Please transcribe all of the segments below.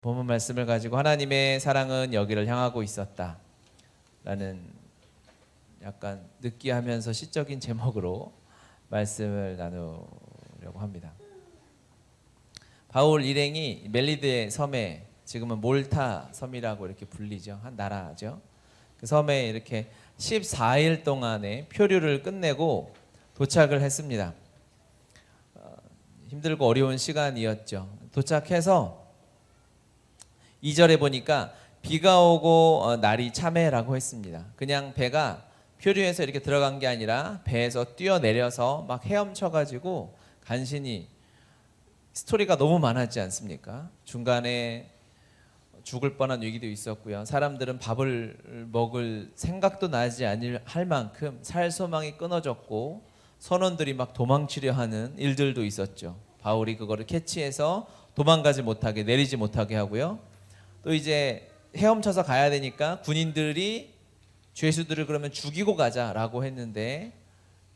본문 말씀을 가지고 하나님의 사랑은 여기를 향하고 있었다 라는 약간 느끼하면서 시적인 제목으로 말씀을 나누려고 합니다. 바울 일행이 멜리드의 섬에, 지금은 몰타 섬이라고 이렇게 불리죠. 한 나라죠. 그 섬에 이렇게 14일 동안의 표류를 끝내고 도착을 했습니다. 힘들고 어려운 시간이었죠. 도착해서 2절에 보니까 비가 오고 날이 참해라고 했습니다. 그냥 배가 표류해서 이렇게 들어간 게 아니라 배에서 뛰어내려서 막 헤엄쳐가지고 간신히, 스토리가 너무 많았지 않습니까? 중간에 죽을 뻔한 위기도 있었고요. 사람들은 밥을 먹을 생각도 나지 않을 만큼 살 소망이 끊어졌고 선원들이 막 도망치려 하는 일들도 있었죠. 바울이 그거를 캐치해서 도망가지 못하게, 내리지 못하게 하고요. 또 이제 헤엄쳐서 가야 되니까 군인들이 죄수들을 그러면 죽이고 가자라고 했는데,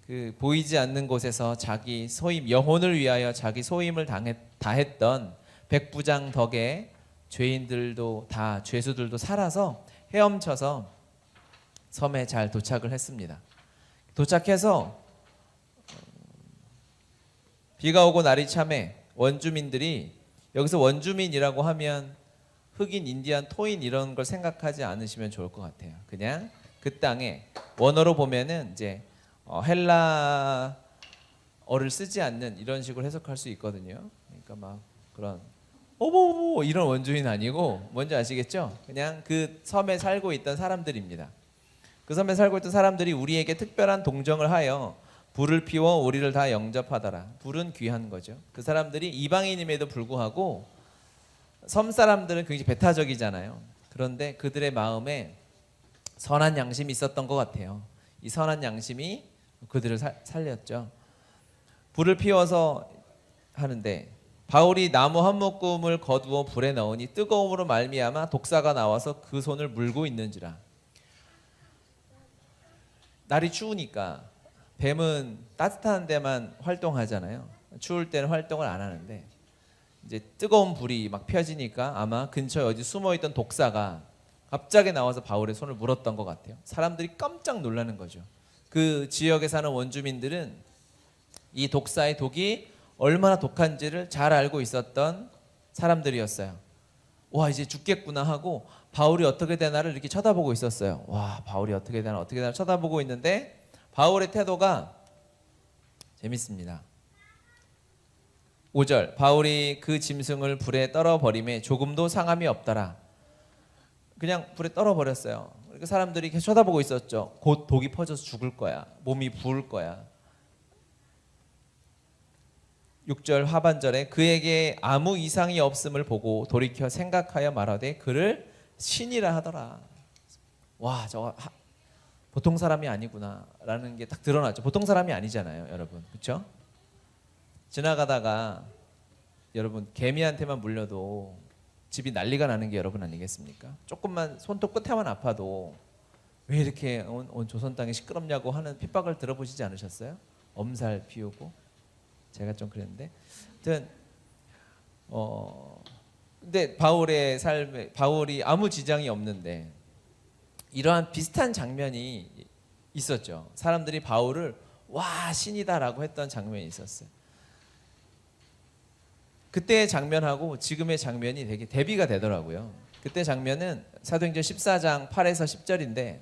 그 보이지 않는 곳에서 자기 소임, 영혼을 위하여 자기 소임을 다했던 백부장 덕에 죄인들도 다, 죄수들도 살아서 헤엄쳐서 섬에 잘 도착을 했습니다. 도착해서 비가 오고 날이 참해, 원주민들이, 여기서 원주민이라고 하면 흑인, 인디안, 토인 이런 걸 생각하지 않으시면 좋을 것 같아요. 그냥 그 땅에 원어로 보면은 이제 헬라어를 쓰지 않는 이런 식으로 해석할 수 있거든요. 그러니까 막 그런 오보오보 이런 원주민 아니고, 뭔지 아시겠죠? 그냥 그 섬에 살고 있던 사람들입니다. 그 섬에 살고 있던 사람들이 우리에게 특별한 동정을 하여 불을 피워 우리를 다 영접하더라. 불은 귀한 거죠. 그 사람들이 이방인임에도 불구하고 섬 사람들은 굉장히 배타적이잖아요. 그런데 그들의 마음에 선한 양심이 있었던 것 같아요. 이 선한 양심이 그들을 살렸죠. 불을 피워서 하는데, 바울이 나무 한 묶음을 거두어 불에 넣으니 뜨거움으로 말미암아 독사가 나와서 그 손을 물고 있는지라. 날이 추우니까 뱀은 따뜻한 데만 활동하잖아요. 추울 때는 활동을 안 하는데, 이제 뜨거운 불이 막 펴지니까 아마 근처에 어디 숨어있던 독사가 갑자기 나와서 바울의 손을 물었던 것 같아요. 사람들이 깜짝 놀라는 거죠. 그 지역에 사는 원주민들은 이 독사의 독이 얼마나 독한지를 잘 알고 있었던 사람들이었어요. 와, 이제 죽겠구나 하고 바울이 어떻게 되나를 이렇게 쳐다보고 있었어요. 와, 바울이 어떻게 되나 쳐다보고 있는데, 바울의 태도가 재밌습니다. 5절, 바울이 그 짐승을 불에 떨어버림에 조금도 상함이 없더라. 그냥 불에 떨어버렸어요. 그러니까 사람들이 계속 쳐다보고 있었죠. 곧 독이 퍼져서 죽을 거야, 몸이 부을 거야. 6절 하반절에 그에게 아무 이상이 없음을 보고 돌이켜 생각하여 말하되 그를 신이라 하더라. 와, 저거 보통 사람이 아니구나 라는 게 딱 드러났죠. 보통 사람이 아니잖아요, 여러분. 그렇죠? 지나가다가 여러분 개미한테만 물려도 집이 난리가 나는 게 여러분 아니겠습니까? 조금만 손톱 끝에만 아파도 왜 이렇게 온 조선 땅이 시끄럽냐고 하는 핍박을 들어보시지 않으셨어요? 엄살 피우고. 제가 좀 그랬는데, 하여튼 근데 바울의 삶에, 바울이 아무 지장이 없는데 이러한 비슷한 장면이 있었죠. 사람들이 바울을 와, 신이다라고 했던 장면이 있었어요. 그때의 장면하고 지금의 장면이 되게 대비가 되더라고요. 그때 장면은 사도행전 14장 8에서 10절인데,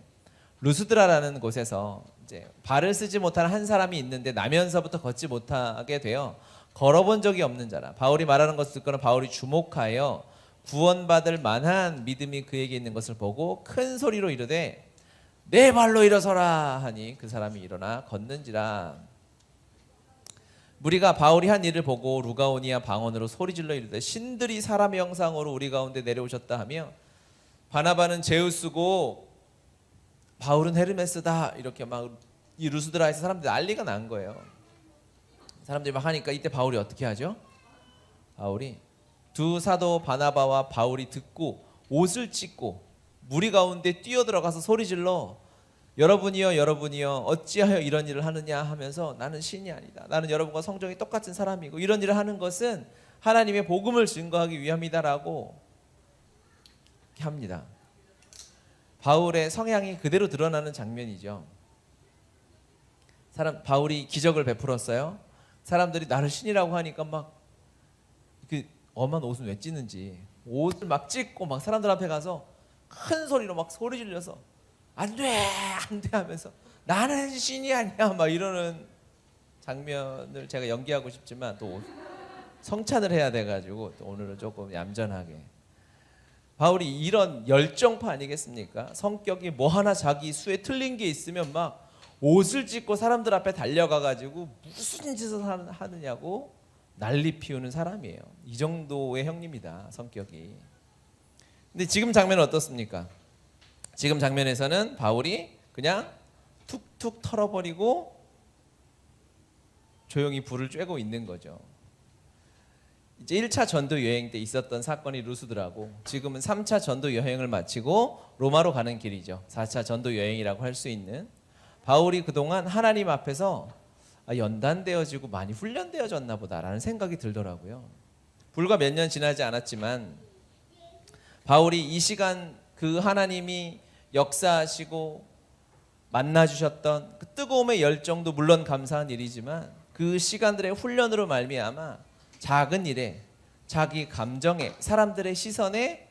루스드라라는 곳에서 이제 발을 쓰지 못하는 한 사람이 있는데 나면서부터 걷지 못하게 되어 걸어본 적이 없는 자라. 바울이 말하는 것을 듣고는 바울이 주목하여 구원받을 만한 믿음이 그에게 있는 것을 보고 큰 소리로 이르되 내 발로 일어서라 하니 그 사람이 일어나 걷는지라. 무리가 바울이 한 일을 보고 루가오니아 방언으로 소리질러 이르되 신들이 사람의 형상으로 우리 가운데 내려오셨다 하며, 바나바는 제우스고 바울은 헤르메스다 이렇게 막 이 루스드라에서 사람들이 난리가 난 거예요. 사람들이 막 하니까 이때 바울이 어떻게 하죠? 바울이 두 사도 바나바와 바울이 듣고 옷을 찢고 무리 가운데 뛰어들어가서 소리질러 여러분이여 어찌하여 이런 일을 하느냐 하면서 나는 신이 아니다, 나는 여러분과 성정이 똑같은 사람이고 이런 일을 하는 것은 하나님의 복음을 증거하기 위함이다라고 합니다. 바울의 성향이 그대로 드러나는 장면이죠. 바울이 기적을 베풀었어요. 사람들이 나를 신이라고 하니까 막 그 엄한 옷은 왜 찢는지 옷을 막 찢고 막 사람들 앞에 가서 큰 소리로 막 소리 질러서 안 돼, 안 돼 하면서 나는 신이 아니야 막 이러는 장면을 제가 연기하고 싶지만 또 성찬을 해야 돼가지고 또 오늘은 조금 얌전하게. 바울이 이런 열정파 아니겠습니까? 성격이 뭐 하나 자기 수에 틀린 게 있으면 막 옷을 찢고 사람들 앞에 달려가가지고 무슨 짓을 하느냐고 난리 피우는 사람이에요. 이 정도의 형님이다, 성격이. 근데 지금 장면은 어떻습니까? 지금 장면에서는 바울이 그냥 툭툭 털어버리고 조용히 불을 쬐고 있는 거죠. 이제 1차 전도 여행 때 있었던 사건이 루스드라고, 지금은 3차 전도 여행을 마치고 로마로 가는 길이죠. 4차 전도 여행이라고 할 수 있는. 바울이 그동안 하나님 앞에서 연단되어지고 많이 훈련되어졌나 보다라는 생각이 들더라고요. 불과 몇 년 지나지 않았지만 바울이 이 시간 그 하나님이 역사하시고 만나주셨던 그 뜨거움의 열정도 물론 감사한 일이지만 그 시간들의 훈련으로 말미암아 작은 일에, 자기 감정에, 사람들의 시선에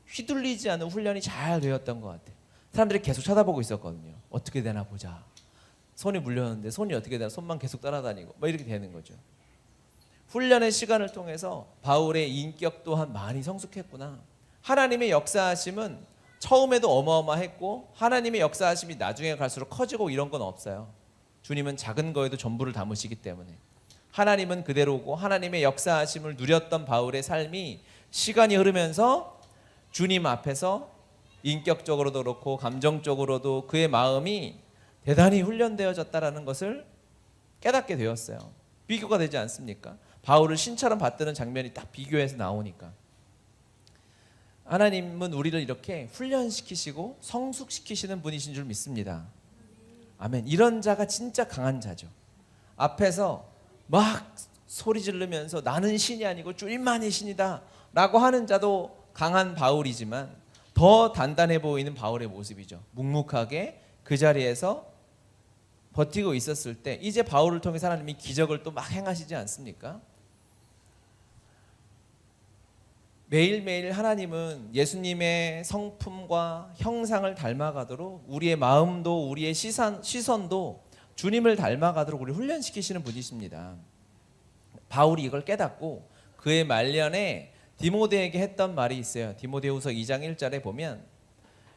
휘둘리지 않은 훈련이 잘 되었던 것 같아요. 사람들이 계속 쳐다보고 있었거든요. 어떻게 되나 보자. 손이 물렸는데 손이 어떻게 되나, 손만 계속 따라다니고 뭐 이렇게 되는 거죠. 훈련의 시간을 통해서 바울의 인격 또한 많이 성숙했구나. 하나님의 역사하심은 처음에도 어마어마했고 하나님의 역사하심이 나중에 갈수록 커지고 이런 건 없어요. 주님은 작은 거에도 전부를 담으시기 때문에. 하나님은 그대로고 하나님의 역사하심을 누렸던 바울의 삶이 시간이 흐르면서 주님 앞에서 인격적으로도 그렇고 감정적으로도 그의 마음이 대단히 훈련되어졌다라는 것을 깨닫게 되었어요. 비교가 되지 않습니까? 바울을 신처럼 받드는 장면이 딱 비교해서 나오니까. 하나님은 우리를 이렇게 훈련시키시고 성숙시키시는 분이신 줄 믿습니다. 아멘. 이런 자가 진짜 강한 자죠. 앞에서 막 소리 지르면서 나는 신이 아니고 주님만이 신이다 라고 하는 자도 강한 바울이지만 더 단단해 보이는 바울의 모습이죠. 묵묵하게 그 자리에서 버티고 있었을 때 이제 바울을 통해 하나님이 기적을 또 막 행하시지 않습니까? 매일매일 하나님은 예수님의 성품과 형상을 닮아가도록 우리의 마음도 우리의 시선도 주님을 닮아가도록 우리를 훈련시키시는 분이십니다. 바울이 이걸 깨닫고 그의 말년에 디모데에게 했던 말이 있어요. 디모데후서 2장 1절에 보면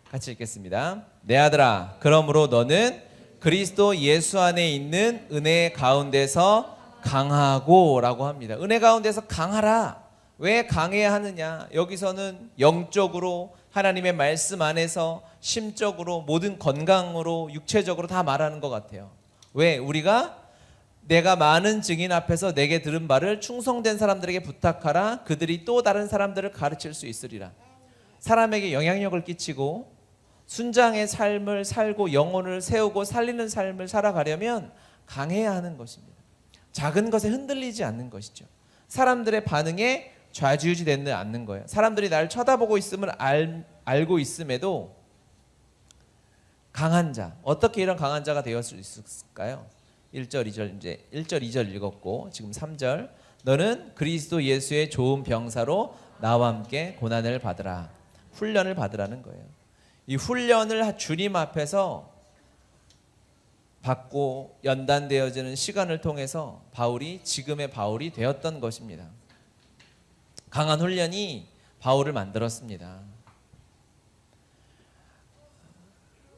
같이 읽겠습니다. 내 아들아, 그러므로 너는 그리스도 예수 안에 있는 은혜 가운데서 강하고 라고 합니다. 은혜 가운데서 강하라. 왜 강해야 하느냐? 여기서는 영적으로 하나님의 말씀 안에서 심적으로 모든 건강으로 육체적으로 다 말하는 것 같아요. 왜? 우리가 내가 많은 증인 앞에서 내게 들은 바를 충성된 사람들에게 부탁하라. 그들이 또 다른 사람들을 가르칠 수 있으리라. 사람에게 영향력을 끼치고 순장의 삶을 살고 영혼을 세우고 살리는 삶을 살아가려면 강해야 하는 것입니다. 작은 것에 흔들리지 않는 것이죠. 사람들의 반응에 좌지우지 되지 않는 거예요. 사람들이 나를 쳐다보고 있음을 알고 있음에도 강한 자, 어떻게 이런 강한 자가 되었을 수 있을까요? 1절 2절 이제 1절 2절 읽었고 지금 3절 너는 그리스도 예수의 좋은 병사로 나와 함께 고난을 받으라. 훈련을 받으라는 거예요. 이 훈련을 주님 앞에서 받고 연단되어지는 시간을 통해서 바울이 지금의 바울이 되었던 것입니다. 강한 훈련이 바울을 만들었습니다.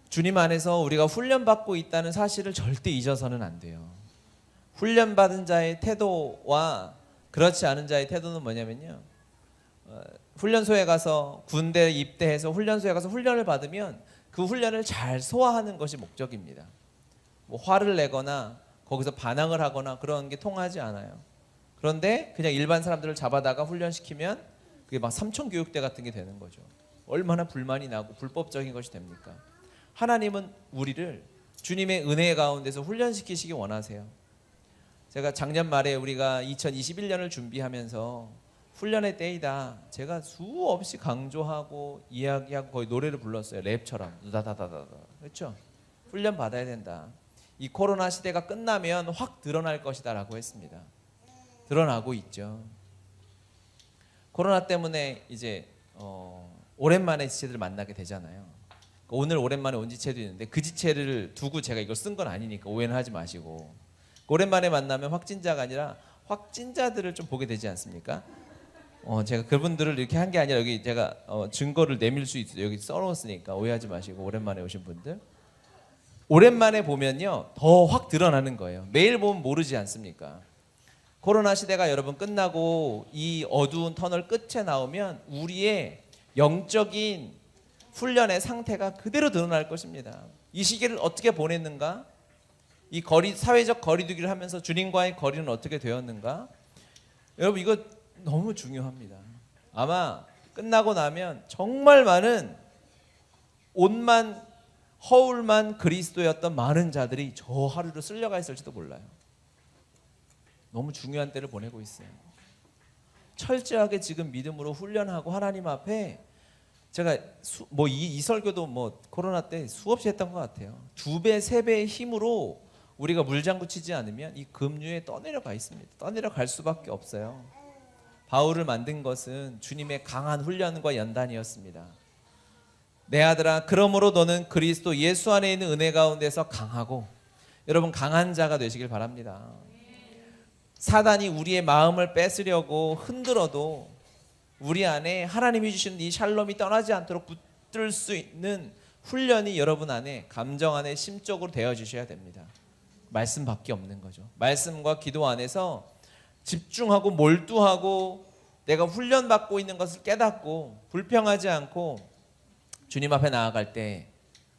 주님 안에서 우리가 훈련받고 있다는 사실을 절대 잊어서는 안 돼요. 훈련받은 자의 태도와 그렇지 않은 자의 태도는 뭐냐면요. 훈련소에 가서 군대 입대해서 훈련소에 가서 훈련을 받으면 그 훈련을 잘 소화하는 것이 목적입니다. 뭐 화를 내거나 거기서 반항을 하거나 그런 게 통하지 않아요. 그런데 그냥 일반 사람들을 잡아다가 훈련시키면 그게 막 삼천교육대 같은 게 되는 거죠. 얼마나 불만이 나고 불법적인 것이 됩니까? 하나님은 우리를 주님의 은혜 가운데서 훈련시키시기 원하세요. 제가 작년 말에 우리가 2021년을 준비하면서 훈련의 때이다. 제가 수없이 강조하고 이야기하고 거의 노래를 불렀어요. 랩처럼. 다다다다. 그렇죠? 훈련 받아야 된다. 이 코로나 시대가 끝나면 확 드러날 것이다라고 했습니다. 드러나고 있죠. 코로나 때문에 이제 오랜만에 지체들을 만나게 되잖아요. 오늘 오랜만에 온 지체도 있는데 그 지체를 두고 제가 이걸 쓴 건 아니니까 오해는 하지 마시고, 오랜만에 만나면 확진자가 아니라 확진자들을 좀 보게 되지 않습니까? 제가 그분들을 이렇게 한 게 아니라 여기 제가 증거를 내밀 수 있어요. 여기 써놓았으니까 오해하지 마시고, 오랜만에 오신 분들 오랜만에 보면요 더 확 드러나는 거예요. 매일 보면 모르지 않습니까? 코로나 시대가 여러분 끝나고 이 어두운 터널 끝에 나오면 우리의 영적인 훈련의 상태가 그대로 드러날 것입니다. 이 시기를 어떻게 보냈는가? 이 사회적 거리두기를 하면서 주님과의 거리는 어떻게 되었는가? 여러분 이거 너무 중요합니다. 아마 끝나고 나면 정말 많은 옷만 허울만 그리스도였던 많은 자들이 저 하루를 쓸려가 있을지도 몰라요. 너무 중요한 때를 보내고 있어요. 철저하게 지금 믿음으로 훈련하고 하나님 앞에, 제가 이 설교도 코로나 때 수없이 했던 것 같아요. 2배, 3배의 힘으로 우리가 물장구 치지 않으면 이 급류에 떠내려가 있습니다. 떠내려갈 수밖에 없어요. 바울을 만든 것은 주님의 강한 훈련과 연단이었습니다. 내 아들아, 그러므로 너는 그리스도 예수 안에 있는 은혜 가운데서 강하고, 여러분 강한 자가 되시길 바랍니다. 사단이 우리의 마음을 뺏으려고 흔들어도 우리 안에 하나님이 주시는 이 샬롬이 떠나지 않도록 붙들 수 있는 훈련이 여러분 안에, 감정 안에 심적으로 되어 주셔야 됩니다. 말씀밖에 없는 거죠. 말씀과 기도 안에서 집중하고 몰두하고 내가 훈련받고 있는 것을 깨닫고 불평하지 않고 주님 앞에 나아갈 때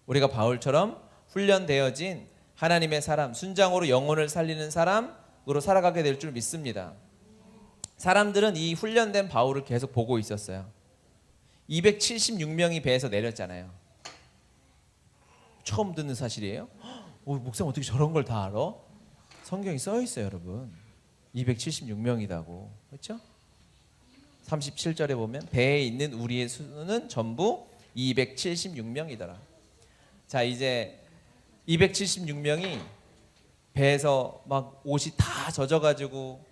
우리가 바울처럼 훈련되어진 하나님의 사람, 순장으로 영혼을 살리는 사람으로 살아가게 될 줄 믿습니다. 사람들은 이 훈련된 바울을 계속 보고 있었어요. 276명이 배에서 내렸잖아요. 처음 듣는 사실이에요. 목사님 어떻게 저런 걸 다 알아? 성경이 써 있어요, 여러분. 276명이다고. 그렇죠? 37절에 보면 배에 있는 우리의 수는 전부 276명이더라. 자, 이제 276명이 배에서 막 옷이 다 젖어가지고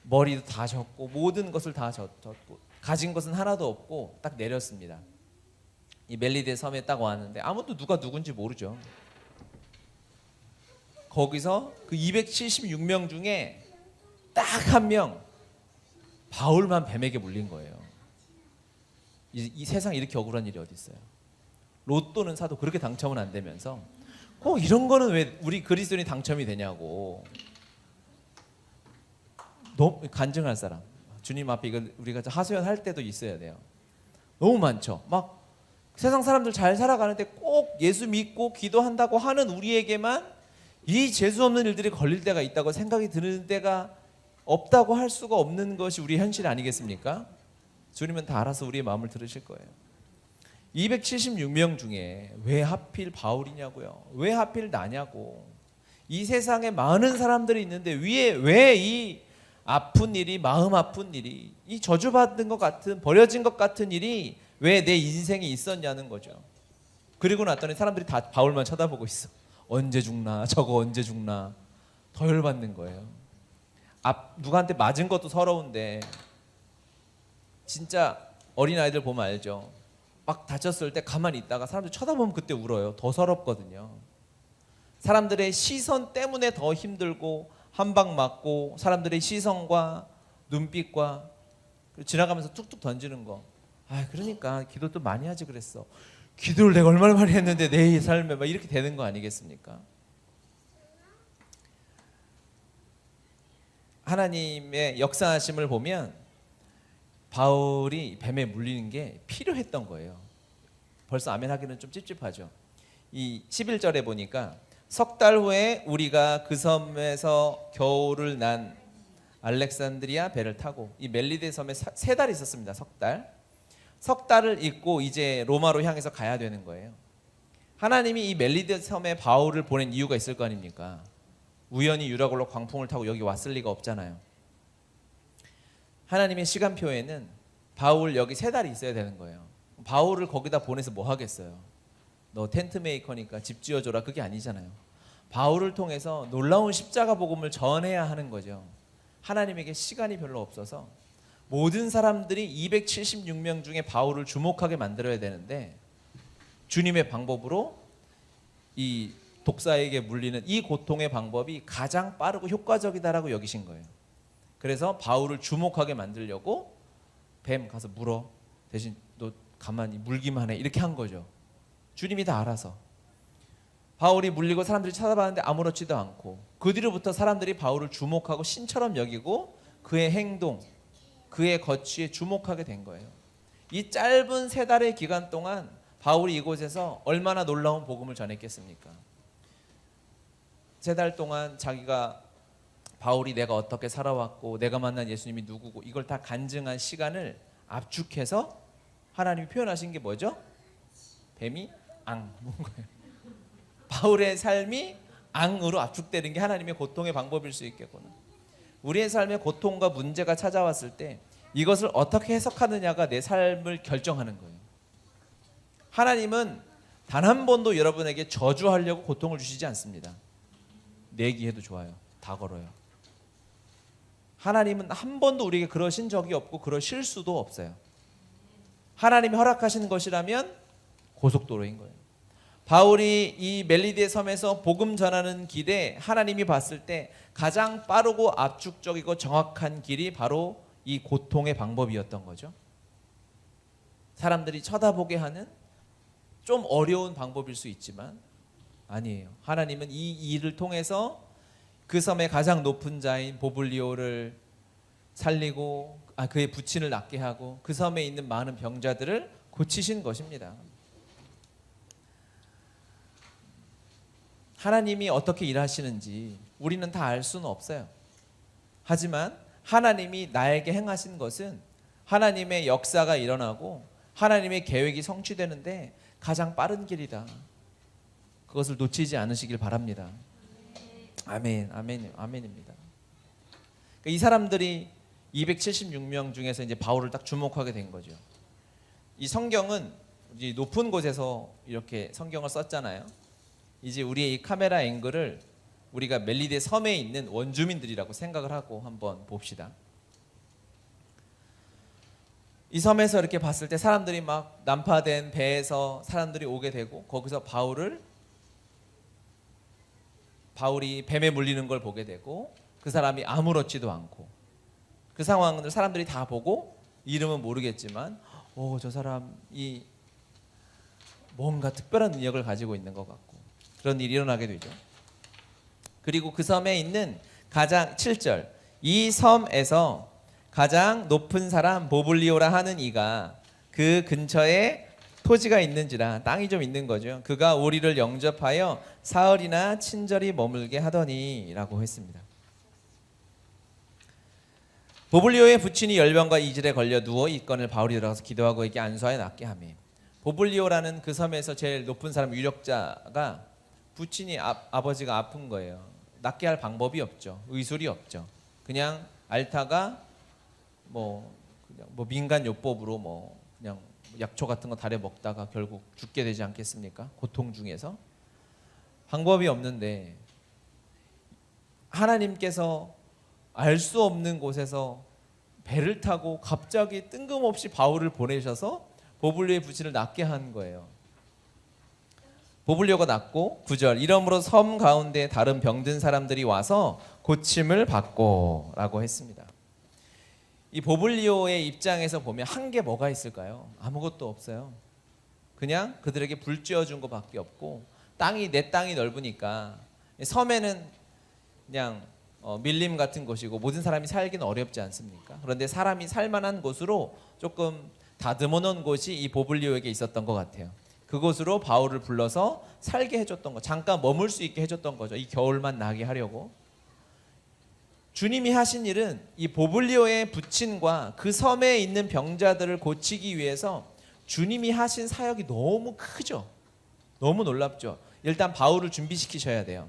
머리도 다 젖고 모든 것을 다 젖고 가진 것은 하나도 없고 딱 내렸습니다. 이 멜리데 섬에 딱 왔는데 아무도 누가 누군지 모르죠. 거기서 그 276명 중에 딱 한 명, 바울만 뱀에게 물린 거예요. 이 세상에 이렇게 억울한 일이 어디 있어요? 로또는 사도 그렇게 당첨은 안 되면서 이런 거는 왜 우리 그리스도인이 당첨이 되냐고. 너무 간증할 사람, 주님 앞에 이걸 우리가 하소연할 때도 있어야 돼요. 너무 많죠. 막 세상 사람들 잘 살아가는데 꼭 예수 믿고 기도한다고 하는 우리에게만 이 재수 없는 일들이 걸릴 때가 있다고 생각이 드는 때가 없다고 할 수가 없는 것이 우리 현실 아니겠습니까? 주님은 다 알아서 우리의 마음을 들으실 거예요. 276명 중에 왜 하필 바울이냐고요? 왜 하필 나냐고. 이 세상에 많은 사람들이 있는데 위에 왜 이 아픈 일이, 마음 아픈 일이, 이 저주받은 것 같은, 버려진 것 같은 일이 왜 내 인생에 있었냐는 거죠. 그리고 났더니 사람들이 다 바울만 쳐다보고 있어. 언제 죽나, 저거 언제 죽나. 더 열받는 거예요. 누구한테 맞은 것도 서러운데, 진짜 어린아이들 보면 알죠. 막 다쳤을 때 가만히 있다가 사람들 쳐다보면 그때 울어요. 더 서럽거든요. 사람들의 시선 때문에 더 힘들고, 한 방 맞고 사람들의 시선과 눈빛과 지나가면서 툭툭 던지는 거. 그러니까 기도 또 많이 하지 그랬어. 기도를 내가 얼마나 많이 했는데 내 삶에 막 이렇게 되는 거 아니겠습니까? 하나님의 역사하심을 보면 바울이 뱀에 물리는 게 필요했던 거예요. 벌써 아멘 하기는 좀 찝찝하죠. 이 11절에 보니까 석 달 후에 우리가 그 섬에서 겨울을 난 알렉산드리아 배를 타고, 이 멜리데 섬에 3달 있었습니다. 석 달을 있고 이제 로마로 향해서 가야 되는 거예요. 하나님이 이 멜리데 섬에 바울을 보낸 이유가 있을 거 아닙니까? 우연히 유라굴로 광풍을 타고 여기 왔을 리가 없잖아요. 하나님의 시간표에는 바울 여기 3달이 있어야 되는 거예요. 바울을 거기다 보내서 뭐 하겠어요? 너 텐트 메이커니까 집 지어줘라, 그게 아니잖아요. 바울을 통해서 놀라운 십자가 복음을 전해야 하는 거죠. 하나님에게 시간이 별로 없어서 모든 사람들이 276명 중에 바울을 주목하게 만들어야 되는데 주님의 방법으로 이 독사에게 물리는 이 고통의 방법이 가장 빠르고 효과적이다라고 여기신 거예요. 그래서 바울을 주목하게 만들려고 뱀 가서 물어, 대신 너 가만히 물기만 해, 이렇게 한 거죠. 주님이 다 알아서. 바울이 물리고 사람들이 쳐다봤는데 아무렇지도 않고, 그 뒤로부터 사람들이 바울을 주목하고 신처럼 여기고 그의 행동, 그의 거취에 주목하게 된 거예요. 이 짧은 3달의 기간 동안 바울이 이곳에서 얼마나 놀라운 복음을 전했겠습니까? 3달 동안 자기가, 바울이 내가 어떻게 살아왔고 내가 만난 예수님이 누구고 이걸 다 간증한 시간을 압축해서 하나님이 표현하신 게 뭐죠? 뱀이 앙 문 거예요. 바울의 삶이 앙으로 압축되는 게 하나님의 고통의 방법일 수 있겠구나. 우리의 삶에 고통과 문제가 찾아왔을 때 이것을 어떻게 해석하느냐가 내 삶을 결정하는 거예요. 하나님은 단 한 번도 여러분에게 저주하려고 고통을 주시지 않습니다. 내기해도 좋아요. 다 걸어요. 하나님은 한 번도 우리에게 그러신 적이 없고 그러실 수도 없어요. 하나님이 허락하시는 것이라면 고속도로인 거예요. 바울이 이 멜리디의 섬에서 복음 전하는 길에 하나님이 봤을 때 가장 빠르고 압축적이고 정확한 길이 바로 이 고통의 방법이었던 거죠. 사람들이 쳐다보게 하는 좀 어려운 방법일 수 있지만 아니에요. 하나님은 이 일을 통해서 그 섬의 가장 높은 자인 보블리오를 살리고 그의 부친을 낫게 하고 그 섬에 있는 많은 병자들을 고치신 것입니다. 하나님이 어떻게 일하시는지 우리는 다 알 수는 없어요. 하지만 하나님이 나에게 행하신 것은 하나님의 역사가 일어나고 하나님의 계획이 성취되는데 가장 빠른 길이다. 그것을 놓치지 않으시길 바랍니다. 아멘, 아멘, 아멘입니다. 이 사람들이 276명 중에서 이제 바울을 딱 주목하게 된 거죠. 이 성경은 이제 높은 곳에서 이렇게 성경을 썼잖아요. 이제 우리의 이 카메라 앵글을 우리가 멜리데 섬에 있는 원주민들이라고 생각을 하고 한번 봅시다. 이 섬에서 이렇게 봤을 때 사람들이 막 난파된 배에서 사람들이 오게 되고 거기서 바울이 뱀에 물리는 걸 보게 되고 그 사람이 아무렇지도 않고 그 상황을 사람들이 다 보고 이름은 모르겠지만 저 사람이 뭔가 특별한 능력을 가지고 있는 것 같고 그런 일이 일어나게 되죠. 그리고 그 섬에 있는 가장 7절 이 섬에서 가장 높은 사람 보블리오라 하는 이가 그 근처에 토지가 있는지라 땅이 좀 있는 거죠. 그가 우리를 영접하여 사흘이나 친절히 머물게 하더니 라고 했습니다. 보블리오의 부친이 열병과 이질에 걸려 누워 있건을 바울이 들어가서 기도하고 에게 안수하여 낫게 하매 보블리오라는 그 섬에서 제일 높은 사람 유력자가 부친이 아버지가 아픈 거예요. 낫게 할 방법이 없죠. 의술이 없죠. 그냥 앓다가 뭐 민간 요법으로 그냥 약초 같은 거 달여 먹다가 결국 죽게 되지 않겠습니까? 고통 중에서 방법이 없는데 하나님께서 알 수 없는 곳에서 배를 타고 갑자기 뜬금없이 바울을 보내셔서 보블리오의 부친을 낫게 한 거예요. 보블리오가 낫고 9절 이러므로 섬 가운데 다른 병든 사람들이 와서 고침을 받고 라고 했습니다. 이 보블리오의 입장에서 보면 한 게 뭐가 있을까요? 아무것도 없어요. 그냥 그들에게 불 쬐어준 것밖에 없고 내 땅이 넓으니까 섬에는 그냥 밀림 같은 곳이고 모든 사람이 살기는 어렵지 않습니까? 그런데 사람이 살만한 곳으로 조금 다듬어 놓은 곳이 이 보블리오에게 있었던 것 같아요. 그곳으로 바울을 불러서 살게 해줬던 거, 잠깐 머물 수 있게 해줬던 거죠. 이 겨울만 나게 하려고. 주님이 하신 일은 이 보블리오의 부친과 그 섬에 있는 병자들을 고치기 위해서 주님이 하신 사역이 너무 크죠. 너무 놀랍죠. 일단 바울을 준비시키셔야 돼요.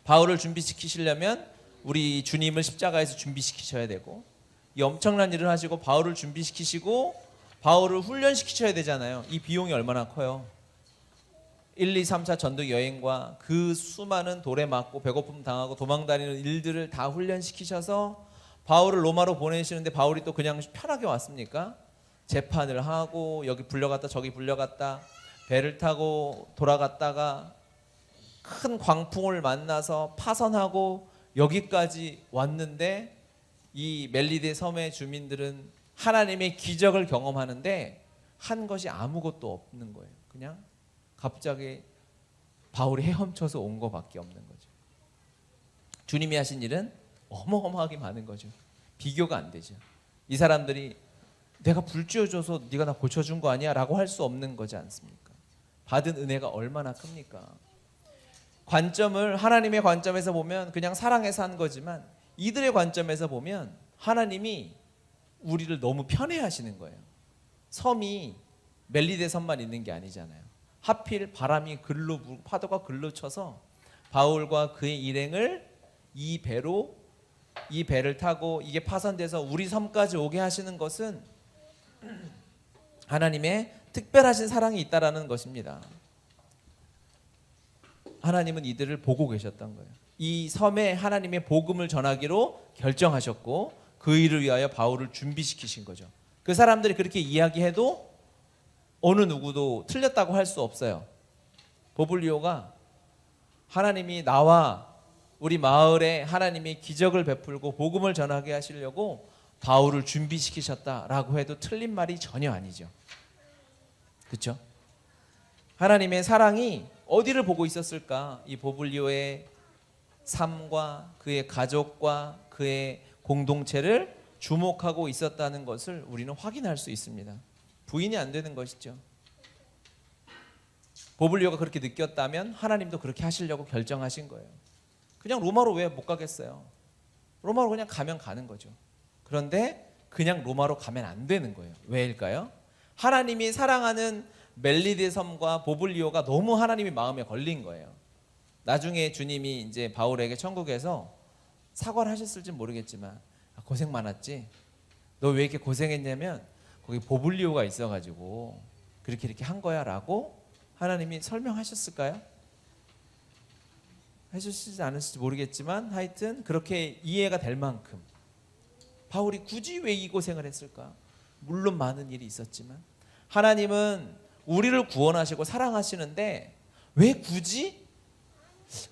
바울을 준비시키시려면 우리 주님을 십자가에서 준비시키셔야 되고 이 엄청난 일을 하시고 바울을 준비시키시고 바울을 훈련시키셔야 되잖아요. 이 비용이 얼마나 커요. 1, 2, 3차 전도 여행과 그 수많은 돌에 맞고 배고픔 당하고 도망다니는 일들을 다 훈련시키셔서 바울을 로마로 보내시는데 바울이 또 그냥 편하게 왔습니까? 재판을 하고 여기 불려갔다 저기 불려갔다 배를 타고 돌아갔다가 큰 광풍을 만나서 파선하고 여기까지 왔는데 이 멜리데 섬의 주민들은 하나님의 기적을 경험하는데 한 것이 아무것도 없는 거예요. 그냥 갑자기 바울이 헤엄쳐서 온 것밖에 없는 거죠. 주님이 하신 일은 어마어마하게 많은 거죠. 비교가 안 되죠. 이 사람들이 내가 불 쥐어줘서 네가 나 고쳐준 거 아니야? 라고 할 수 없는 거지 않습니까? 받은 은혜가 얼마나 큽니까? 관점을 하나님의 관점에서 보면 그냥 사랑해서 한 거지만 이들의 관점에서 보면 하나님이 우리를 너무 편애하시는 거예요. 섬이 멜리데 섬만 있는 게 아니잖아요. 하필 바람이 글로 불고 파도가 글로 쳐서 바울과 그의 일행을 이 배를 타고 이게 파선돼서 우리 섬까지 오게 하시는 것은 하나님의 특별하신 사랑이 있다라는 것입니다. 하나님은 이들을 보고 계셨던 거예요. 이 섬에 하나님의 복음을 전하기로 결정하셨고 그 일을 위하여 바울을 준비시키신 거죠. 그 사람들이 그렇게 이야기해도 어느 누구도 틀렸다고 할 수 없어요. 보블리오가 하나님이 나와 우리 마을에 하나님이 기적을 베풀고 복음을 전하게 하시려고 바울을 준비시키셨다라고 해도 틀린 말이 전혀 아니죠. 그렇죠? 하나님의 사랑이 어디를 보고 있었을까? 이 보블리오의 삶과 그의 가족과 그의 공동체를 주목하고 있었다는 것을 우리는 확인할 수 있습니다. 부인이 안 되는 것이죠. 보블리오가 그렇게 느꼈다면 하나님도 그렇게 하시려고 결정하신 거예요. 그냥 로마로 왜 못 가겠어요? 로마로 그냥 가면 가는 거죠. 그런데 그냥 로마로 가면 안 되는 거예요. 왜일까요? 하나님이 사랑하는 멜리데 섬과 보블리오가 너무 하나님의 마음에 걸린 거예요. 나중에 주님이 이제 바울에게 천국에서 사과를 하셨을지 모르겠지만 고생 많았지? 너 왜 이렇게 고생했냐면 거기 보블리오가 있어가지고 그렇게 한 거야 라고 하나님이 설명하셨을까요? 해주시지 않으실지 모르겠지만 하여튼 그렇게 이해가 될 만큼 바울이 굳이 왜 이 고생을 했을까? 물론 많은 일이 있었지만 하나님은 우리를 구원하시고 사랑하시는데 왜 굳이?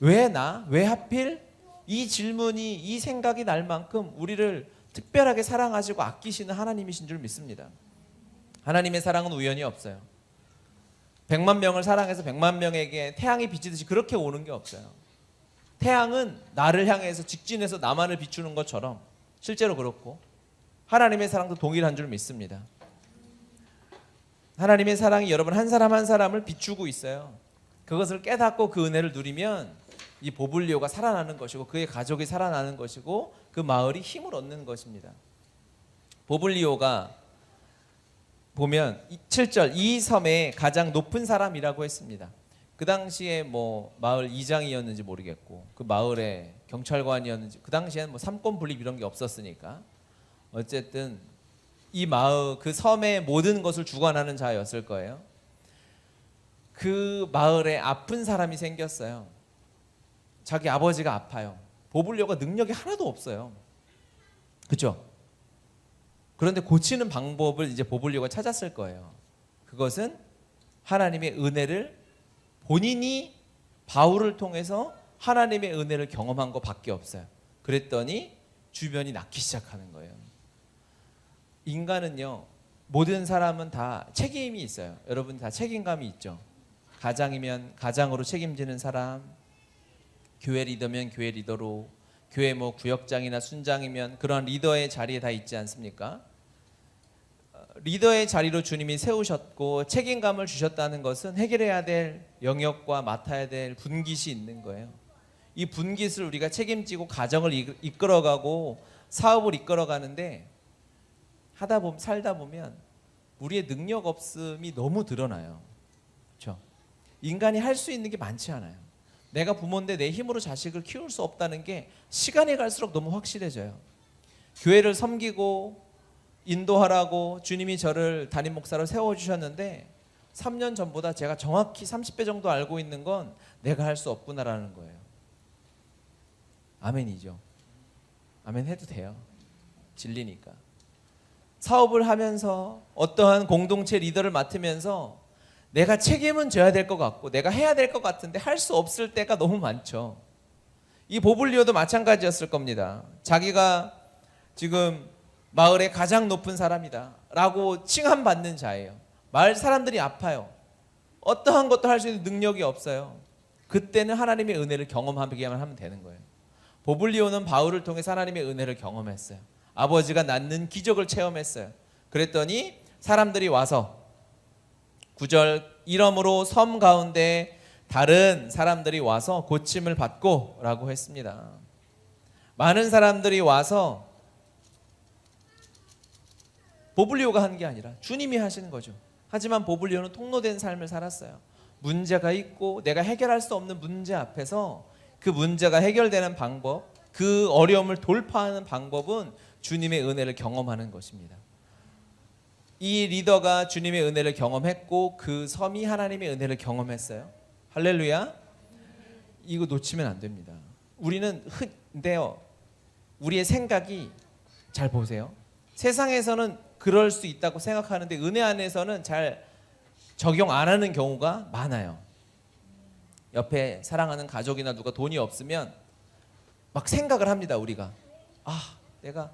왜 나? 왜 하필? 이 질문이 이 생각이 날 만큼 우리를 특별하게 사랑하시고 아끼시는 하나님이신 줄 믿습니다. 하나님의 사랑은 우연이 없어요. 100만 명을 사랑해서 100만 명에게 태양이 비치듯이 그렇게 오는 게 없어요. 태양은 나를 향해서 직진해서 나만을 비추는 것처럼 실제로 그렇고 하나님의 사랑도 동일한 줄 믿습니다. 하나님의 사랑이 여러분 한 사람 한 사람을 비추고 있어요. 그것을 깨닫고 그 은혜를 누리면 이 보블리오가 살아나는 것이고 그의 가족이 살아나는 것이고 그 마을이 힘을 얻는 것입니다. 보블리오가 보면 7절 이 섬의 가장 높은 사람이라고 했습니다. 그 당시에 뭐 마을 이장이었는지 모르겠고 그 마을의 경찰관이었는지 그 당시에는 뭐 삼권 분립 이런 게 없었으니까 어쨌든 이 마을 그 섬의 모든 것을 주관하는 자였을 거예요. 그 마을에 아픈 사람이 생겼어요. 자기 아버지가 아파요. 보블리오가 능력이 하나도 없어요. 그렇죠? 그런데 고치는 방법을 이제 보블리오가 찾았을 거예요. 그것은 하나님의 은혜를 본인이 바울을 통해서 하나님의 은혜를 경험한 것밖에 없어요. 그랬더니 주변이 낫기 시작하는 거예요. 인간은요, 모든 사람은 다 책임이 있어요. 여러분 다 책임감이 있죠. 가장이면 가장으로 책임지는 사람, 교회 리더면 교회 리더로, 교회 뭐 구역장이나 순장이면 그런 리더의 자리에 다 있지 않습니까? 리더의 자리로 주님이 세우셨고 책임감을 주셨다는 것은 해결해야 될 영역과 맡아야 될 분깃이 있는 거예요. 이 분깃을 우리가 책임지고 가정을 이끌어가고 사업을 이끌어가는데 살다 보면 우리의 능력 없음이 너무 드러나요. 그렇죠? 인간이 할 수 있는 게 많지 않아요. 내가 부모인데 내 힘으로 자식을 키울 수 없다는 게 시간이 갈수록 너무 확실해져요. 교회를 섬기고 인도하라고 주님이 저를 담임 목사로 세워주셨는데 3년 전보다 제가 정확히 30배 정도 알고 있는 건 내가 할 수 없구나라는 거예요. 아멘이죠. 아멘 해도 돼요. 진리니까. 사업을 하면서 어떠한 공동체 리더를 맡으면서 내가 책임은 져야 될 것 같고 내가 해야 될 것 같은데 할 수 없을 때가 너무 많죠. 이 보블리오도 마찬가지였을 겁니다. 자기가 지금 마을의 가장 높은 사람이다 라고 칭함받는 자예요. 마을 사람들이 아파요. 어떠한 것도 할 수 있는 능력이 없어요. 그때는 하나님의 은혜를 경험하기만 하면 되는 거예요. 보블리오는 바울을 통해서 하나님의 은혜를 경험했어요. 아버지가 낳는 기적을 체험했어요. 그랬더니 사람들이 와서 9절 이러므로 섬 가운데 다른 사람들이 와서 고침을 받고 라고 했습니다. 많은 사람들이 와서 보블리오가 한 게 아니라 주님이 하시는 거죠. 하지만 보블리오는 통로된 삶을 살았어요. 문제가 있고 내가 해결할 수 없는 문제 앞에서 그 문제가 해결되는 방법, 그 어려움을 돌파하는 방법은 주님의 은혜를 경험하는 것입니다. 이 리더가 주님의 은혜를 경험했고 그 섬이 하나님의 은혜를 경험했어요. 할렐루야. 이거 놓치면 안 됩니다. 우리는 근데요, 우리의 생각이, 잘 보세요, 세상에서는 그럴 수 있다고 생각하는데 은혜 안에서는 잘 적용 안 하는 경우가 많아요. 옆에 사랑하는 가족이나 누가 돈이 없으면 막 생각을 합니다. 우리가 내가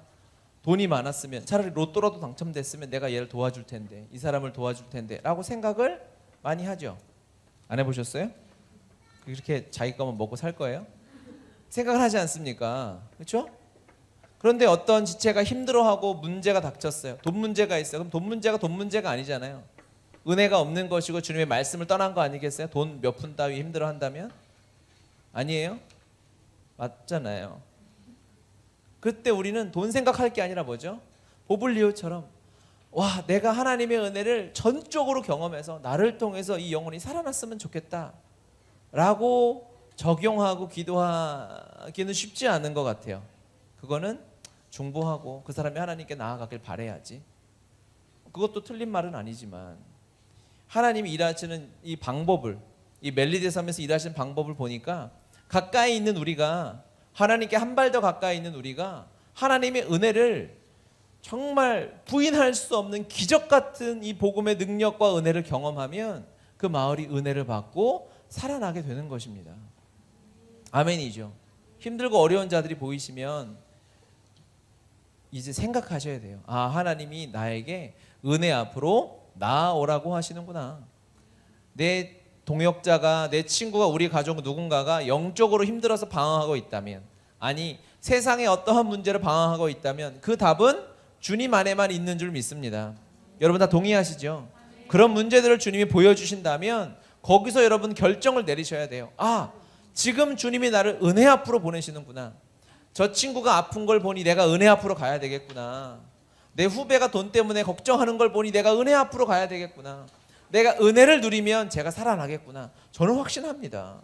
돈이 많았으면 차라리 로또라도 당첨됐으면 내가 얘를 도와줄 텐데, 이 사람을 도와줄 텐데 라고 생각을 많이 하죠. 안 해보셨어요? 그렇게 자기 거만 먹고 살 거예요? 생각을 하지 않습니까? 그렇죠? 그런데 어떤 지체가 힘들어하고 문제가 닥쳤어요. 돈 문제가 있어요. 그럼 돈 문제가 아니잖아요. 은혜가 없는 것이고 주님의 말씀을 떠난 거 아니겠어요? 돈 몇 푼 따위 힘들어한다면? 아니에요? 맞잖아요. 그때 우리는 돈 생각할 게 아니라 뭐죠? 보블리오처럼 내가 하나님의 은혜를 전적으로 경험해서 나를 통해서 이 영혼이 살아났으면 좋겠다 라고 적용하고 기도하기는 쉽지 않은 것 같아요. 그거는 중보하고 그 사람이 하나님께 나아가길 바라야지. 그것도 틀린 말은 아니지만 하나님이 일하시는 이 방법을, 이 멜리데 섬에서 일하시는 방법을 보니까 가까이 있는 우리가, 하나님께 한 발 더 가까이 있는 우리가 하나님의 은혜를 정말 부인할 수 없는 기적 같은 이 복음의 능력과 은혜를 경험하면 그 마을이 은혜를 받고 살아나게 되는 것입니다. 아멘이죠. 힘들고 어려운 자들이 보이시면 이제 생각하셔야 돼요. 하나님이 나에게 은혜 앞으로 나아오라고 하시는구나. 내 동역자가, 내 친구가, 우리 가족 누군가가 영적으로 힘들어서 방황하고 있다면, 아니 세상에 어떠한 문제를 방황하고 있다면 그 답은 주님 안에만 있는 줄 믿습니다. 여러분 다 동의하시죠? 그런 문제들을 주님이 보여주신다면 거기서 여러분 결정을 내리셔야 돼요. 지금 주님이 나를 은혜 앞으로 보내시는구나. 저 친구가 아픈 걸 보니 내가 은혜 앞으로 가야 되겠구나. 내 후배가 돈 때문에 걱정하는 걸 보니 내가 은혜 앞으로 가야 되겠구나. 내가 은혜를 누리면 제가 살아나겠구나. 저는 확신합니다.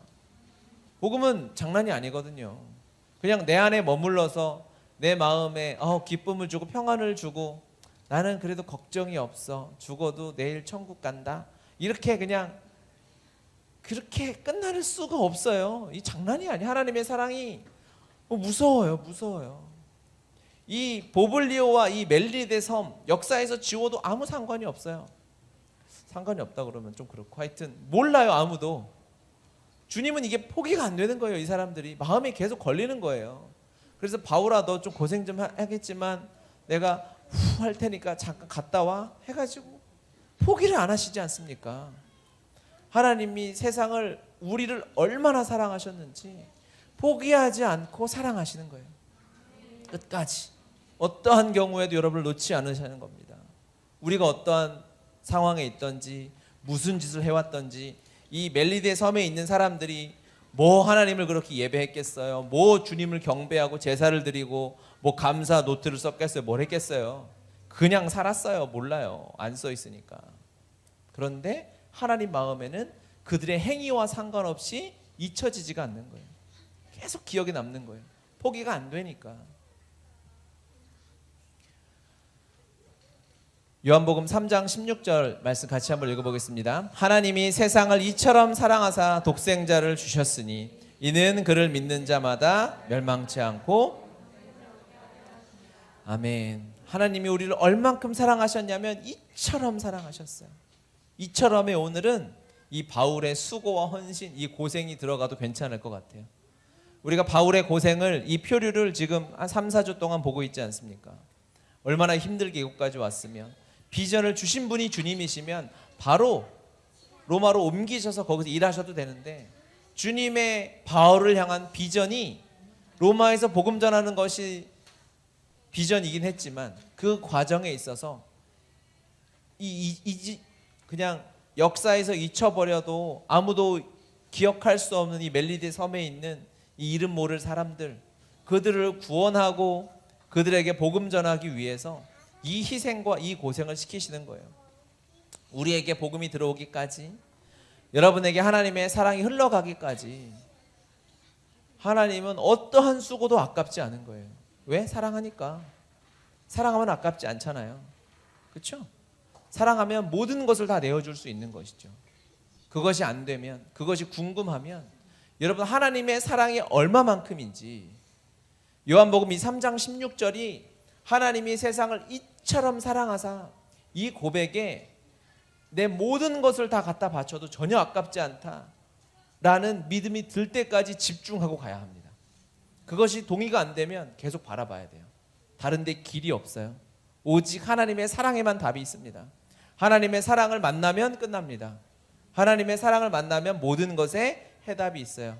복음은 장난이 아니거든요. 그냥 내 안에 머물러서 내 마음에 기쁨을 주고 평안을 주고 나는 그래도 걱정이 없어. 죽어도 내일 천국 간다. 이렇게 그냥 그렇게 끝날 수가 없어요. 이 장난이 아니에요. 하나님의 사랑이 무서워요. 이 보블리오와 이 멜리데 섬 역사에서 지워도 아무 상관이 없어요. 상관이 없다 그러면 좀 그렇고, 하여튼 몰라요. 아무도. 주님은 이게 포기가 안 되는 거예요. 이 사람들이 마음에 계속 걸리는 거예요. 그래서 바울아 너 좀 고생 좀 하겠지만 내가 할 테니까 잠깐 갔다 와 해가지고 포기를 안 하시지 않습니까? 하나님이 세상을, 우리를 얼마나 사랑하셨는지 포기하지 않고 사랑하시는 거예요. 끝까지. 어떠한 경우에도 여러분을 놓지 않으시는 겁니다. 우리가 어떠한 상황에 있든지 무슨 짓을 해왔든지, 이 멜리데 섬에 있는 사람들이 뭐 하나님을 그렇게 예배했겠어요? 뭐 주님을 경배하고 제사를 드리고 뭐 감사 노트를 썼겠어요? 뭘 했겠어요? 그냥 살았어요. 몰라요. 안 써 있으니까. 그런데 하나님 마음에는 그들의 행위와 상관없이 잊혀지지가 않는 거예요. 계속 기억에 남는 거예요. 포기가 안 되니까. 요한복음 3장 16절 말씀 같이 한번 읽어보겠습니다. 하나님이 세상을 이처럼 사랑하사 독생자를 주셨으니 이는 그를 믿는 자마다 멸망치 않고. 아멘. 하나님이 우리를 얼만큼 사랑하셨냐면 이처럼 사랑하셨어요. 이처럼의 오늘은 이 바울의 수고와 헌신, 이 고생이 들어가도 괜찮을 것 같아요. 우리가 바울의 고생을, 이 표류를 지금 한 3, 4주 동안 보고 있지 않습니까? 얼마나 힘들게 이곳까지 왔으면, 비전을 주신 분이 주님이시면 바로 로마로 옮기셔서 거기서 일하셔도 되는데, 주님의 바울을 향한 비전이 로마에서 복음 전하는 것이 비전이긴 했지만 그 과정에 있어서 그냥 역사에서 잊혀버려도 아무도 기억할 수 없는 이 멜리데 섬에 있는 이 이름 모를 사람들, 그들을 구원하고 그들에게 복음 전하기 위해서 이 희생과 이 고생을 시키시는 거예요. 우리에게 복음이 들어오기까지, 여러분에게 하나님의 사랑이 흘러가기까지 하나님은 어떠한 수고도 아깝지 않은 거예요. 왜? 사랑하니까. 사랑하면 아깝지 않잖아요. 그렇죠? 사랑하면 모든 것을 다 내어줄 수 있는 것이죠. 그것이 안 되면, 그것이 궁금하면 여러분 하나님의 사랑이 얼마만큼인지, 요한복음 이 3장 16절이 하나님이 세상을 이처럼 사랑하사, 이 고백에 내 모든 것을 다 갖다 바쳐도 전혀 아깝지 않다라는 믿음이 들 때까지 집중하고 가야 합니다. 그것이 동의가 안 되면 계속 바라봐야 돼요. 다른 데 길이 없어요. 오직 하나님의 사랑에만 답이 있습니다. 하나님의 사랑을 만나면 끝납니다. 하나님의 사랑을 만나면 모든 것에 해답이 있어요.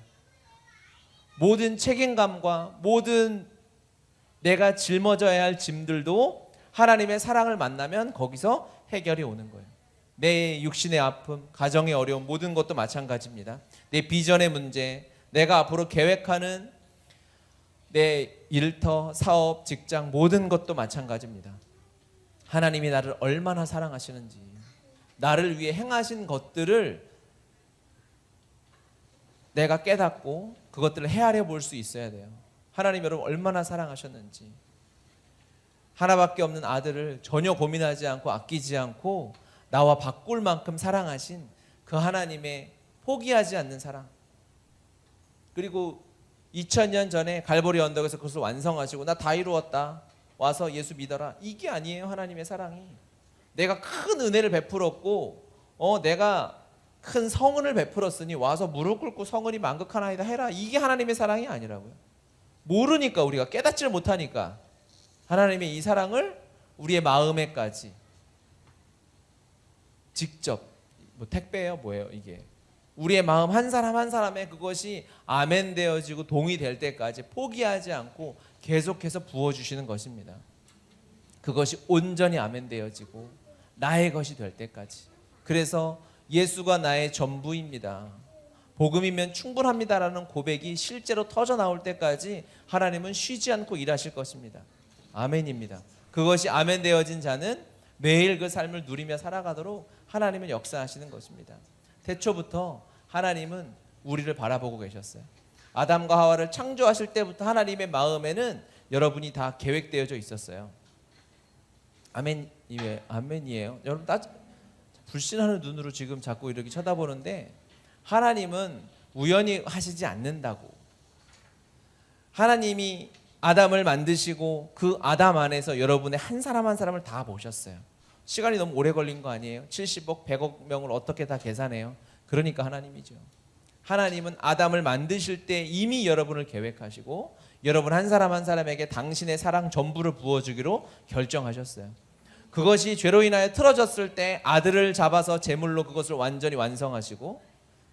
모든 책임감과 모든 내가 짊어져야 할 짐들도 하나님의 사랑을 만나면 거기서 해결이 오는 거예요. 내 육신의 아픔, 가정의 어려움, 모든 것도 마찬가지입니다. 내 비전의 문제, 내가 앞으로 계획하는 내 일터, 사업, 직장, 모든 것도 마찬가지입니다. 하나님이 나를 얼마나 사랑하시는지, 나를 위해 행하신 것들을 내가 깨닫고 그것들을 헤아려 볼 수 있어야 돼요. 하나님 여러분 얼마나 사랑하셨는지, 하나밖에 없는 아들을 전혀 고민하지 않고 아끼지 않고 나와 바꿀 만큼 사랑하신 그 하나님의 포기하지 않는 사랑, 그리고 2000년 전에 갈보리 언덕에서 그것을 완성하시고 나 다 이루었다, 와서 예수 믿어라, 이게 아니에요. 하나님의 사랑이 내가 큰 은혜를 베풀었고 내가 큰 성은을 베풀었으니 와서 무릎 꿇고 성은이 만극하나이다 해라, 이게 하나님의 사랑이 아니라고요. 모르니까, 우리가 깨닫지를 못하니까 하나님의 이 사랑을 우리의 마음에까지 직접, 뭐 택배예요 뭐예요 이게, 우리의 마음 한 사람 한 사람에 그것이 아멘 되어지고 동의될 때까지 포기하지 않고 계속해서 부어주시는 것입니다. 그것이 온전히 아멘 되어지고 나의 것이 될 때까지. 그래서 예수가 나의 전부입니다, 복음이면 충분합니다라는 고백이 실제로 터져 나올 때까지 하나님은 쉬지 않고 일하실 것입니다. 아멘입니다. 그것이 아멘 되어진 자는 매일 그 삶을 누리며 살아가도록 하나님은 역사하시는 것입니다. 태초부터 하나님은 우리를 바라보고 계셨어요. 아담과 하와를 창조하실 때부터 하나님의 마음에는 여러분이 다 계획되어져 있었어요. 아멘이에요. 여러분 불신하는 눈으로 지금 자꾸 이렇게 쳐다보는데, 하나님은 우연히 하시지 않는다고. 하나님이 아담을 만드시고 그 아담 안에서 여러분의 한 사람 한 사람을 다 보셨어요. 시간이 너무 오래 걸린 거 아니에요? 70억, 100억 명을 어떻게 다 계산해요? 그러니까 하나님이죠. 하나님은 아담을 만드실 때 이미 여러분을 계획하시고 여러분 한 사람 한 사람에게 당신의 사랑 전부를 부어주기로 결정하셨어요. 그것이 죄로 인하여 틀어졌을 때 아들을 잡아서 제물로 그것을 완전히 완성하시고,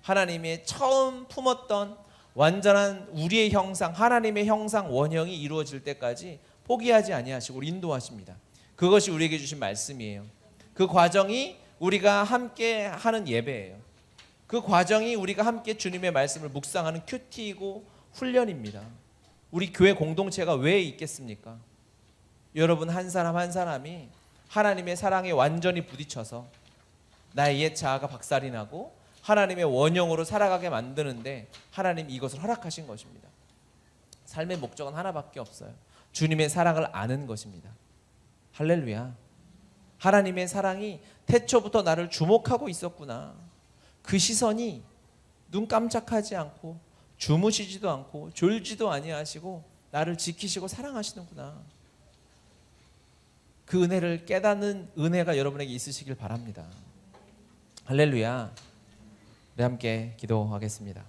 하나님의 처음 품었던 완전한 우리의 형상, 하나님의 형상 원형이 이루어질 때까지 포기하지 아니하시고 인도하십니다. 그것이 우리에게 주신 말씀이에요. 그 과정이 우리가 함께 하는 예배예요. 그 과정이 우리가 함께 주님의 말씀을 묵상하는 큐티이고 훈련입니다. 우리 교회 공동체가 왜 있겠습니까? 여러분 한 사람 한 사람이 하나님의 사랑에 완전히 부딪혀서 나의 옛 자아가 박살이 나고 하나님의 원형으로 살아가게 만드는데 하나님이 이것을 허락하신 것입니다. 삶의 목적은 하나밖에 없어요. 주님의 사랑을 아는 것입니다. 할렐루야. 하나님의 사랑이 태초부터 나를 주목하고 있었구나. 그 시선이 눈 깜짝하지 않고 주무시지도 않고 졸지도 아니하시고 나를 지키시고 사랑하시는구나. 그 은혜를 깨닫는 은혜가 여러분에게 있으시길 바랍니다. 할렐루야. 우리 함께 기도하겠습니다.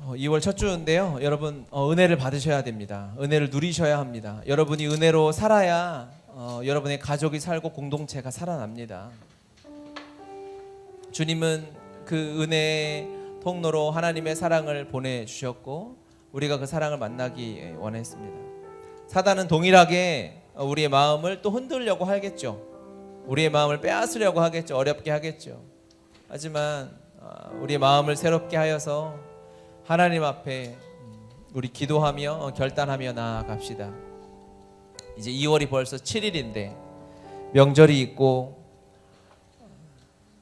2월 첫 주인데요. 여러분 은혜를 받으셔야 됩니다. 은혜를 누리셔야 합니다. 여러분이 은혜로 살아야 여러분의 가족이 살고 공동체가 살아납니다. 주님은 그 은혜의 통로로 하나님의 사랑을 보내주셨고 우리가 그 사랑을 만나기 원했습니다. 사단은 동일하게 우리의 마음을 또 흔들려고 하겠죠. 우리의 마음을 빼앗으려고 하겠죠. 어렵게 하겠죠. 하지만 우리의 마음을 새롭게 하여서 하나님 앞에 우리 기도하며 결단하며 나아갑시다. 이제 2월이 벌써 7일인데 명절이 있고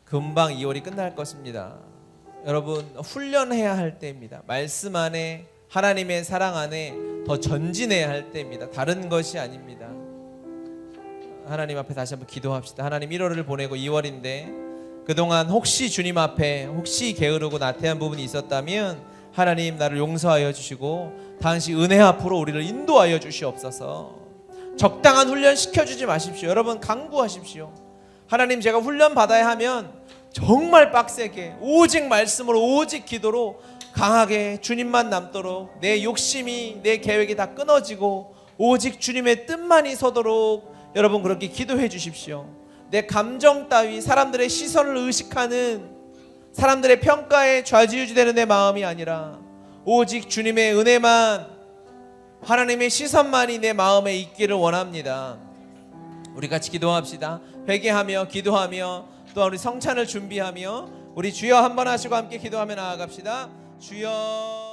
금방 2월이 끝날 것입니다. 여러분 훈련해야 할 때입니다. 말씀 안에 하나님의 사랑 안에 더 전진해야 할 때입니다. 다른 것이 아닙니다. 하나님 앞에 다시 한번 기도합시다. 하나님 1월을 보내고 2월인데 그동안 혹시 주님 앞에 혹시 게으르고 나태한 부분이 있었다면 하나님 나를 용서하여 주시고 당시 은혜 앞으로 우리를 인도하여 주시옵소서. 적당한 훈련 시켜주지 마십시오. 여러분 강구하십시오. 하나님 제가 훈련 받아야 하면 정말 빡세게 오직 말씀으로 오직 기도로 강하게 주님만 남도록 내 욕심이 내 계획이 다 끊어지고 오직 주님의 뜻만이 서도록 여러분 그렇게 기도해 주십시오. 내 감정 따위 사람들의 시선을 의식하는 사람들의 평가에 좌지우지되는 내 마음이 아니라 오직 주님의 은혜만 하나님의 시선만이 내 마음에 있기를 원합니다. 우리 같이 기도합시다. 회개하며 기도하며 또 우리 성찬을 준비하며 우리 주여 한번 하시고 함께 기도하며 나아갑시다. 주여